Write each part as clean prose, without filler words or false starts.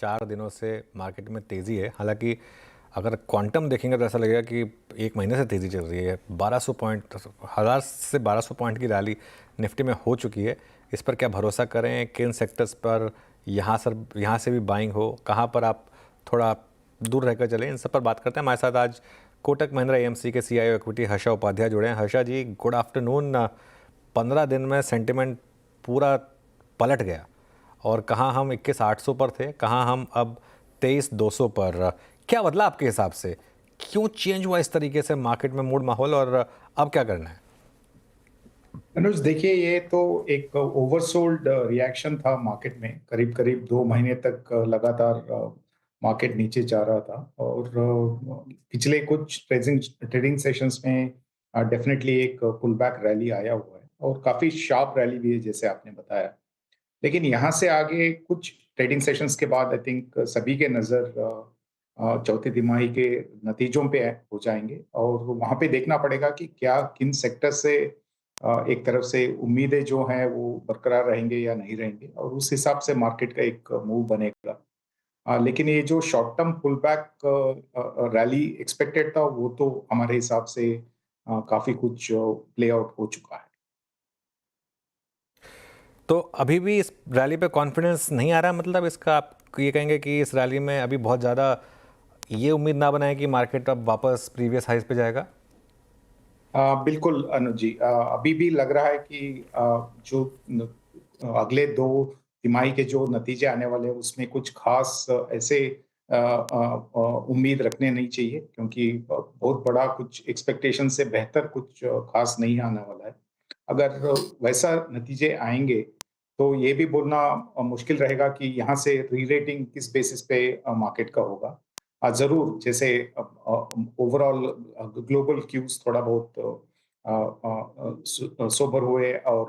4 दिनों से मार्केट में तेज़ी है। हालांकि अगर क्वांटम देखेंगे तो ऐसा लगेगा कि 1 महीने से तेज़ी चल रही है। 1200 पॉइंट, 1000 से 1200 पॉइंट की रैली निफ्टी में हो चुकी है। इस पर क्या भरोसा करें? किन सेक्टर्स पर यहाँ से भी बाइंग हो? कहाँ पर आप थोड़ा दूर रहकर चलें? इन सब पर बात करते हैं। हमारे साथ आज कोटक महिंद्रा एएमसी के सीईओ इक्विटी हर्षा उपाध्याय जुड़े हैं। हर्षा जी, गुड आफ्टरनून। 15 दिन में सेंटिमेंट पूरा पलट गया और कहाँ हम 21,800 पर थे, कहाँ हम अब 23,200 पर। क्या बदला आपके हिसाब से? क्यों चेंज हुआ इस तरीके से मार्केट में मूड माहौल, और अब क्या करना है? अनुज, देखिए, ये तो एक ओवरसोल्ड रिएक्शन था मार्केट में। करीब करीब 2 महीने तक लगातार मार्केट नीचे जा रहा था और पिछले कुछ ट्रेडिंग ट्रेडिंग सेशंस में डेफिनेटली एक पुल बैक रैली आया हुआ है और काफी शार्प रैली भी है, जैसे आपने बताया। लेकिन यहाँ से आगे कुछ ट्रेडिंग सेशंस के बाद आई थिंक सभी के नजर चौथी तिमाही के नतीजों पे हो जाएंगे और वहां पे देखना पड़ेगा कि क्या किन सेक्टर से एक तरफ से उम्मीदें जो हैं वो बरकरार रहेंगे या नहीं रहेंगे और उस हिसाब से मार्केट का एक मूव बनेगा। लेकिन ये जो short term pull back rally expected था, वो तो हमारे हिसाब से काफी कुछ प्ले आउट हो चुका है। तो अभी भी इस रैली पे कॉन्फिडेंस नहीं आ रहा? मतलब इसका आप ये कहेंगे कि इस रैली में अभी बहुत ज़्यादा ये उम्मीद ना बनाए कि मार्केट अब वापस प्रीवियस हाइस पे जाएगा? बिल्कुल अनुज जी, अभी भी लग रहा है कि जो अगले 2 तिमाही के जो नतीजे आने वाले हैं उसमें कुछ खास ऐसे उम्मीद रखने नहीं चाहिए, क्योंकि बहुत बड़ा कुछ एक्सपेक्टेशन से बेहतर कुछ खास नहीं आने वाला है। अगर वैसा नतीजे आएंगे तो ये भी बोलना मुश्किल रहेगा कि यहाँ से री रेटिंग किस बेसिस पे मार्केट का होगा। जरूर, जैसे ओवरऑल ग्लोबल क्यूज थोड़ा बहुत सोबर हुए और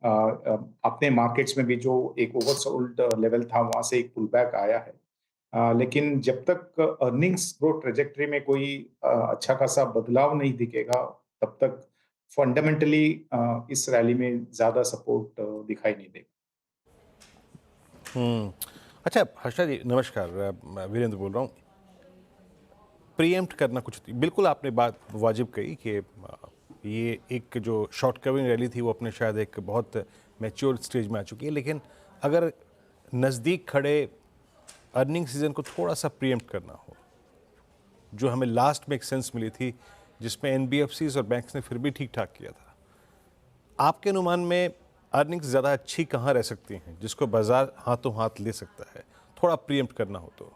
अपने मार्केट्स में भी जो एक ओवरसोल्ड लेवल था वहां से एक पुल बैक आया है। लेकिन जब तक अर्निंग्स ग्रोथ ट्रेजेक्टरी में कोई अच्छा खासा बदलाव नहीं दिखेगा, तब तक फंडामेंटली इस रैली में ज्यादा सपोर्ट दिखाई नहीं देगा। अच्छा हर्षा जी, नमस्कार। मैं वीरेंद्र बोल रहा हूँ। प्रीएम्प्ट करना कुछ बिल्कुल आपने बात वाजिब कही कि ये एक जो शॉर्ट कवरिंग रैली थी वो अपने शायद एक बहुत मैच्योर स्टेज में आ चुकी है, लेकिन अगर नज़दीक खड़े अर्निंग सीजन को थोड़ा सा प्रीएम्प्ट करना हो, जो हमें लास्ट में एक सेंस मिली थी जिसमें एनबीएफसीज और बैंक्स ने फिर भी ठीक ठाक किया था, आपके अनुमान में अर्निंग्स ज़्यादा अच्छी कहाँ रह सकती हैं जिसको बाजार हाथों हाथ ले सकता है, थोड़ा प्रीएम्प्ट करना हो तो?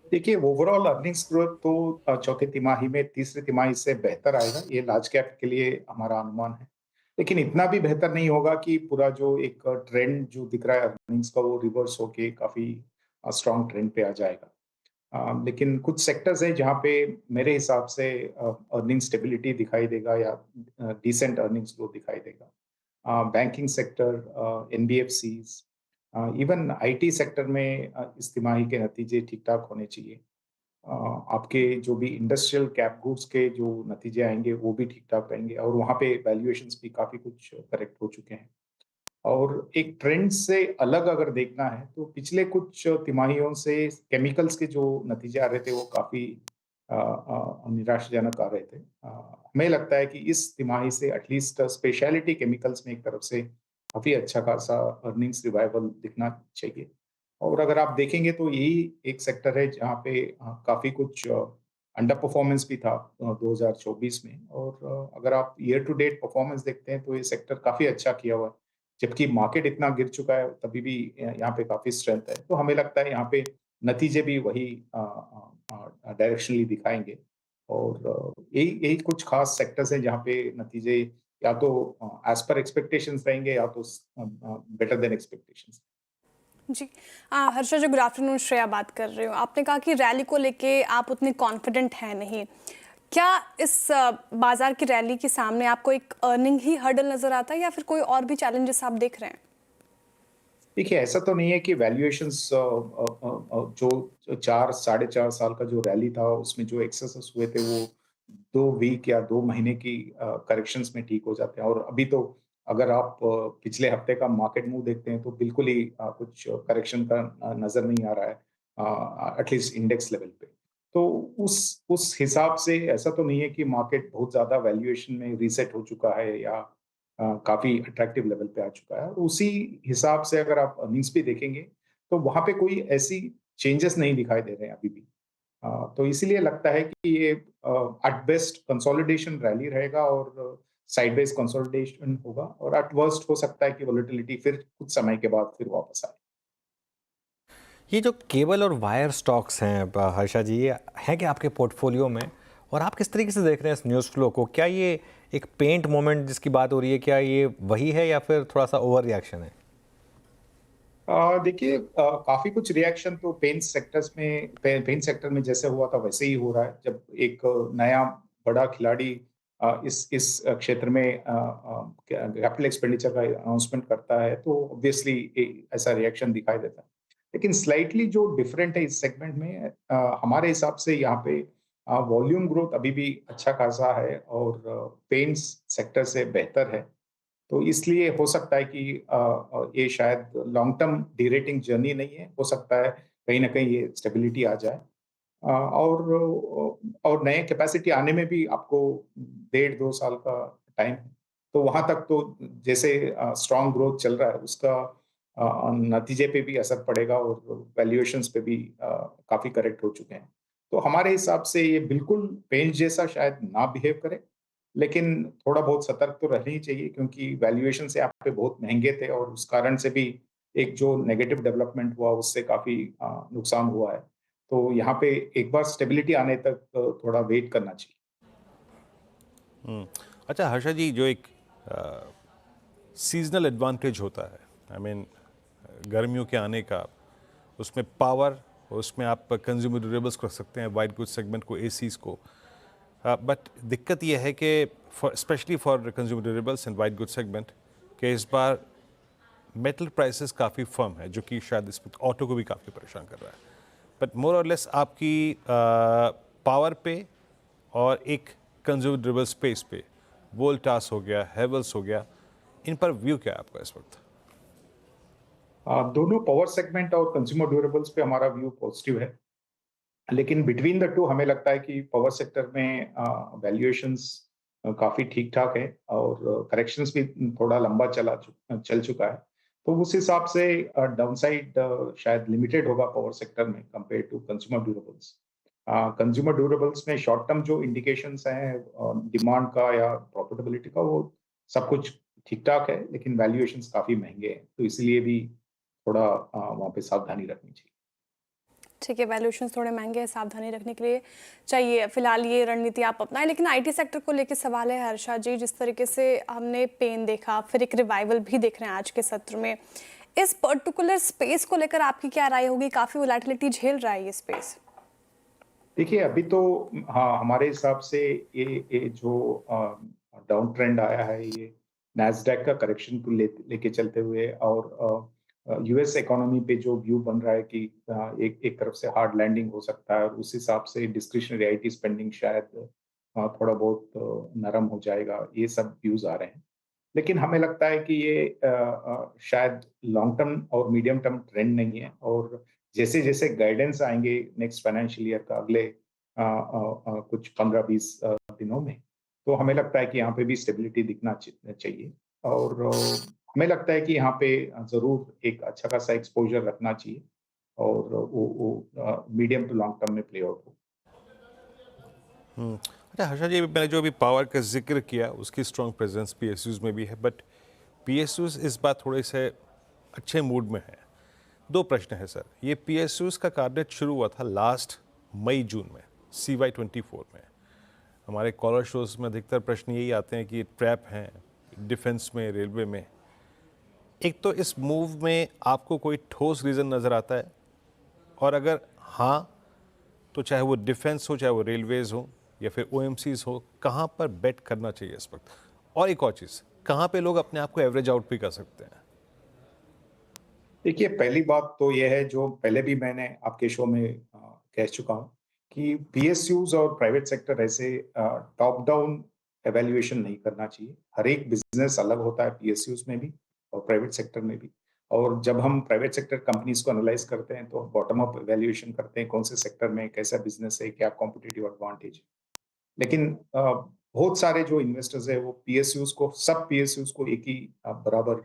देखिए, ओवरऑल अर्निंग्स ग्रोथ तो चौथे तिमाही में तीसरी तिमाही से बेहतर आएगा, ये लार्ज कैप के लिए हमारा अनुमान है। लेकिन इतना भी बेहतर नहीं होगा कि पूरा जो एक ट्रेंड जो दिख रहा है अर्निंग्स का, वो रिवर्स होके काफी स्ट्रॉन्ग ट्रेंड पे आ जाएगा। लेकिन कुछ सेक्टर्स हैं जहाँ पे मेरे हिसाब से अर्निंग स्टेबिलिटी दिखाई देगा या डिसेंट अर्निंग्स ग्रोथ दिखाई देगा। Banking sector, NBFCs, even IT sector में इस तिमाही के नतीजे ठीक ठाक होने चाहिए। आपके जो भी इंडस्ट्रियल कैप गुड्स के जो नतीजे आएंगे वो भी ठीक ठाक रहेंगे और वहाँ पे वैल्यूएशंस भी काफी कुछ करेक्ट हो चुके हैं। और एक ट्रेंड से अलग अगर देखना है तो पिछले कुछ तिमाहियों से केमिकल्स के जो नतीजे आ रहे थे वो काफी निराशाजनक आ रहे थे। हमें लगता है कि इस तिमाही से एटलीस्ट स्पेशलिटी केमिकल्स में एक तरफ से काफी अच्छा खासा अर्निंग्स रिवाइवल दिखना चाहिए। और अगर आप देखेंगे तो यही एक सेक्टर है जहाँ पे काफी कुछ अंडर परफॉर्मेंस भी था 2024 में। और अगर आप ईयर टू डेट परफॉर्मेंस देखते हैं तो ये सेक्टर काफी अच्छा किया हुआ है, जबकि मार्केट इतना गिर चुका है तभी भी यहाँ पे काफी स्ट्रेंथ है। तो हमें लगता है यहाँ पे नतीजे भी वही डायरेक्शनली दिखाएंगे। और यही यही कुछ खास सेक्टर्स हैं जहाँ पे नतीजे या तो एज पर एक्सपेक्टेशंस रहेंगे या तो बेटर देन एक्सपेक्टेशंस। जी। हर्षा जी, गुड आफ्टरनून। श्रेया बात कर रही हूँ। आपने कहा कि रैली को लेके आप उतने कॉन्फिडेंट हैं नहीं। क्या इस बाजार की रैली के सामने आपको एक अर्निंग ही हर्डल नजर आता है या फिर कोई और भी चैलेंजेस आप देख रहे हैं? देखिए, ऐसा तो नहीं है कि वैल्यूएशंस जो 4 साढ़े 4 साल का जो रैली था उसमें जो एक्सेसेस हुए थे वो 2 वीक या 2 महीने की करेक्शंस में ठीक हो जाते हैं। और अभी तो अगर आप पिछले हफ्ते का मार्केट मूव देखते हैं तो बिल्कुल ही कुछ करेक्शन का नज़र नहीं आ रहा है, एटलीस्ट इंडेक्स लेवल पे। तो उस हिसाब से ऐसा तो नहीं है कि मार्केट बहुत ज़्यादा वैल्यूएशन में रीसेट हो चुका है या काफ़ी अट्रैक्टिव लेवल पे आ चुका है। और उसी हिसाब से अगर आप अर्निंग्स भी देखेंगे, तो वहाँ पे कोई ऐसी चेंजेस नहीं दिखाई दे रहे हैं अभी भी। तो इसीलिए लगता है कि ये एट बेस्ट कंसोलिडेशन रैली रहेगा और साइडवेज कंसोलिडेशन होगा और एट वर्स्ट हो सकता है कि वोलेटिलिटी फिर कुछ समय के बाद फिर वापस आए। ये जो केबल और वायर स्टॉक्स हैं हर्षा जी, ये हैं क्या आपके पोर्टफोलियो में? और आप किस तरीके से देख रहे हैं इस न्यूज़ फ्लो को? क्या ये एक पेंट मोमेंट जिसकी बात हो रही है, क्या ये वही है या फिर थोड़ा सा ओवर रिएक्शन है? देखिए, काफी कुछ रिएक्शन तो पेंट सेक्टर में जैसे हुआ था वैसे ही हो रहा है। जब एक नया बड़ा खिलाड़ी इस क्षेत्र में कैपिटल एक्सपेंडिचर का अनाउंसमेंट करता है तो ऑब्वियसली ऐसा रिएक्शन दिखाई देता है। लेकिन स्लाइटली जो डिफरेंट है इस सेगमेंट में, हमारे हिसाब से यहाँ पे वॉल्यूम ग्रोथ अभी भी अच्छा खासा है और पेंट्स सेक्टर से बेहतर है। तो इसलिए हो सकता है कि ये शायद लॉन्ग टर्म डीरेटिंग जर्नी नहीं है, हो सकता है कहीं न कहीं ये स्टेबिलिटी आ जाए। और नए कैपेसिटी आने में भी आपको 1.5-2 साल का टाइम है। तो वहाँ तक तो जैसे स्ट्रॉन्ग ग्रोथ चल रहा है उसका नतीजे पे भी असर पड़ेगा और वैल्यूएशंस पे भी काफ़ी करेक्ट हो चुके हैं। तो हमारे हिसाब से ये बिल्कुल पेंट जैसा शायद ना बिहेव करे, लेकिन थोड़ा बहुत सतर्क तो रहना ही चाहिए क्योंकि वैल्यूएशन से यहाँ पे बहुत महँगे थे और उस कारण से भी एक जो नेगेटिव डेवलपमेंट हुआ उससे काफ़ी नुकसान हुआ है। तो यहाँ पे एक बार स्टेबिलिटी आने तक थोड़ा वेट करना चाहिए। हम्म। अच्छा हर्षा जी, जो एक सीजनल एडवांटेज होता है, आई मीन गर्मियों के आने का, उसमें पावर, उसमें आप कंज्यूमर ड्यूरेबल्स को रख सकते हैं, वाइट गुड्स सेगमेंट को, एसीज को। बट दिक्कत यह है कि specially for consumer durables and white goods segment कि इस बार मेटल प्राइसेस काफ़ी फर्म है, जो कि शायद इस वक्त ऑटो को भी काफ़ी परेशान कर रहा है। बट मोर और लेस आपकी पावर पे और एक कंज्यूमर ड्यूरेबल स्पेस पे, वोल्टास हो गया, हेवल्स हो गया, इन पर व्यू क्या है आपका इस वक्त? दोनों पावर सेगमेंट और कंज्यूमर ड्यूरेबल्स पे हमारा व्यू पॉजिटिव है। लेकिन बिटवीन द टू हमें लगता है कि पावर सेक्टर में वैल्यूएशंस काफ़ी ठीक-ठाक है और करेक्शंस भी थोड़ा लंबा चल चुका है। तो उस हिसाब से डाउनसाइड शायद लिमिटेड होगा पावर सेक्टर में compare to consumer durables. Consumer durables में शॉर्ट टर्म जो इंडिकेशंस हैं डिमांड का या प्रॉफिटेबिलिटी का, वो सब कुछ ठीक-ठाक है, लेकिन वैल्यूएशंस काफ़ी महँगे हैं। तो इसलिए भी थोड़ा वहाँ पे सावधानी रखनी चाहिए। ठीक है, वैल्यूएशंस थोड़े महंगे हैं, सावधानी रखने के लिए चाहिए। फिलहाल ये रणनीति आप अपनाएं। लेकिन आईटी सेक्टर को लेकर सवाल है हर्षा जी, जिस तरीके से हमने पेन देखा, फिर एक रिवाइवल भी देख रहे हैं आज के सत्र में। इस पर्टिकुलर स्पेस को लेकर आपकी क्या राय होगी? काफ़ी वोलेटिलिटी झेल रहा है ये स्पेस। देखिए, अभी तो हाँ, हमारे हिसाब से ये जो डाउन ट्रेंड आया है, ये नैस्डैक का करेक्शन को लेके चलते हुए और यूएस इकोनॉमी पे जो व्यू बन रहा है कि एक एक तरफ से हार्ड लैंडिंग हो सकता है और उस हिसाब से डिस्क्रिशनरी आईटी स्पेंडिंग शायद थोड़ा बहुत नरम हो जाएगा, ये सब व्यूज आ रहे हैं। लेकिन हमें लगता है कि ये शायद लॉन्ग टर्म और मीडियम टर्म ट्रेंड नहीं है और जैसे-जैसे गाइडेंस आएँगे नेक्स्ट फाइनेंशियल ईयर का अगले कुछ 15-20 दिनों में, तो हमें लगता है कि यहाँ पे भी स्टेबिलिटी दिखना चाहिए और हमें लगता है कि यहाँ पे ज़रूर एक अच्छा खासा एक्सपोज़र रखना चाहिए और वो मीडियम टू लॉन्ग टर्म में प्ले आउट हो। अच्छा हर्षा जी, मैंने जो अभी पावर का जिक्र किया, उसकी स्ट्रॉन्ग प्रेजेंस पीएसयूज में भी है, बट पीएसयूज इस बार थोड़े से अच्छे मूड में है। दो प्रश्न है सर। ये पीएसयूज का कार्नेट शुरू हुआ था लास्ट मई जून में, CY24 में। हमारे कॉलर शोज में अधिकतर प्रश्न यही आते हैं कि ट्रैप हैं डिफेंस में, रेलवे में। एक तो इस मूव में आपको कोई ठोस रीज़न नज़र आता है, और अगर हाँ तो चाहे वो डिफेंस हो, चाहे वो रेलवेज हो या फिर ओएमसीज हो, कहाँ पर बेट करना चाहिए इस वक्त? और एक और चीज़, कहाँ पे लोग अपने आप को एवरेज आउट भी कर सकते हैं? देखिए, पहली बात तो ये है जो पहले भी मैंने आपके शो में कह चुका हूँ कि पीएसयूज़ और प्राइवेट सेक्टर ऐसे टॉप डाउन एवेल्युएशन नहीं करना चाहिए। हर एक बिजनेस अलग होता है, पीएसयूज में भी और प्राइवेट सेक्टर में भी। और जब हम प्राइवेट सेक्टर कंपनीज को एनालाइज करते हैं तो बॉटम अप एवेल्युएशन करते हैं, कौन से सेक्टर में कैसा बिजनेस है, क्या कॉम्पिटिटिव एडवांटेज है। लेकिन बहुत सारे जो इन्वेस्टर्स है वो पीएसयूज को, सब पीएसयूज को एक ही बराबर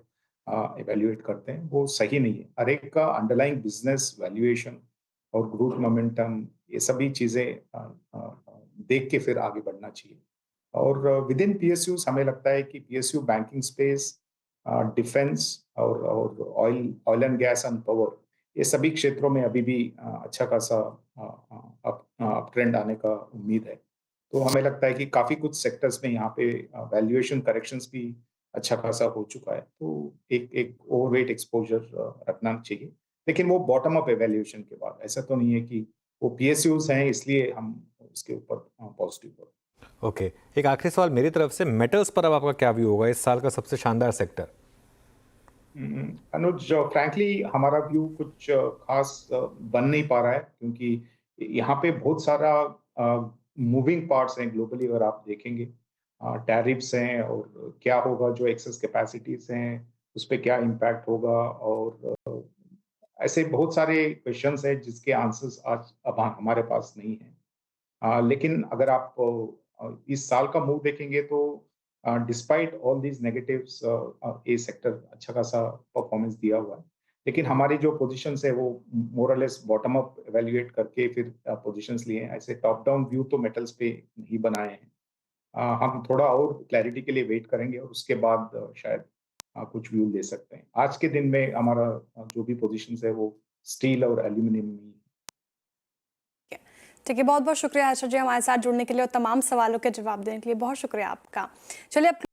इवेल्युएट करते हैं, वो सही नहीं है। हर एक का अंडरलाइंग बिजनेस वैल्यूएशन और ग्रोथ मोमेंटम, ये सभी चीजें देख के फिर आगे बढ़ना चाहिए। और विद इन पीएसयूज हमें लगता है कि पीएसयू बैंकिंग स्पेस, डिफेंस और oil and gas and power, ये सभी क्षेत्रों में अभी भी अच्छा खासा अप ट्रेंड आने का उम्मीद है। तो हमें लगता है कि काफ़ी कुछ सेक्टर्स में यहाँ पे वैल्यूएशन करेक्शंस भी अच्छा खासा हो चुका है। तो एक एक ओवरवेट एक्सपोज़र रखना चाहिए। लेकिन वो बॉटम अप इवैल्यूएशन के बाद, ऐसा तो नहीं है कि वो पीएसयूज़ हैं इसलिए हम उसके ऊपर पॉजिटिव हो। ओके, एक आखिरी सवाल मेरी तरफ से, मेटल्स पर अब आपका क्या व्यू होगा, इस साल का सबसे शानदार सेक्टर? अनुज, फ्रैंकली हमारा व्यू कुछ खास बन नहीं पा रहा है, क्योंकि यहाँ पे बहुत सारा मूविंग पार्ट्स हैं ग्लोबली। अगर आप देखेंगे टैरिफ्स हैं और क्या होगा, जो एक्सेस कैपेसिटीज हैं उस पे क्या इम्पैक्ट होगा, और ऐसे बहुत सारे क्वेश्चंस हैं जिसके आंसर्स आज अब हमारे पास नहीं है। लेकिन अगर आप इस साल का मूव देखेंगे तो डिस्पाइट ऑल दीज नेगेटिव्स ये सेक्टर अच्छा खासा परफॉर्मेंस दिया हुआ है। लेकिन हमारी जो पोजीशंस है वो मोर और लेस बॉटम अप एवेल्युएट करके फिर पोजीशंस लिए हैं। ऐसे टॉप डाउन व्यू तो मेटल्स पे नहीं बनाए हैं। हम थोड़ा और क्लैरिटी के लिए वेट करेंगे और उसके बाद शायद कुछ व्यू ले सकते हैं। आज के दिन में हमारा जो भी पोजीशंस है वो स्टील और एल्यूमिनियम में। ठीक है, बहुत बहुत शुक्रिया हर्षद जी हमारे साथ जुड़ने के लिए और तमाम सवालों के जवाब देने के लिए बहुत शुक्रिया आपका। चलिए अब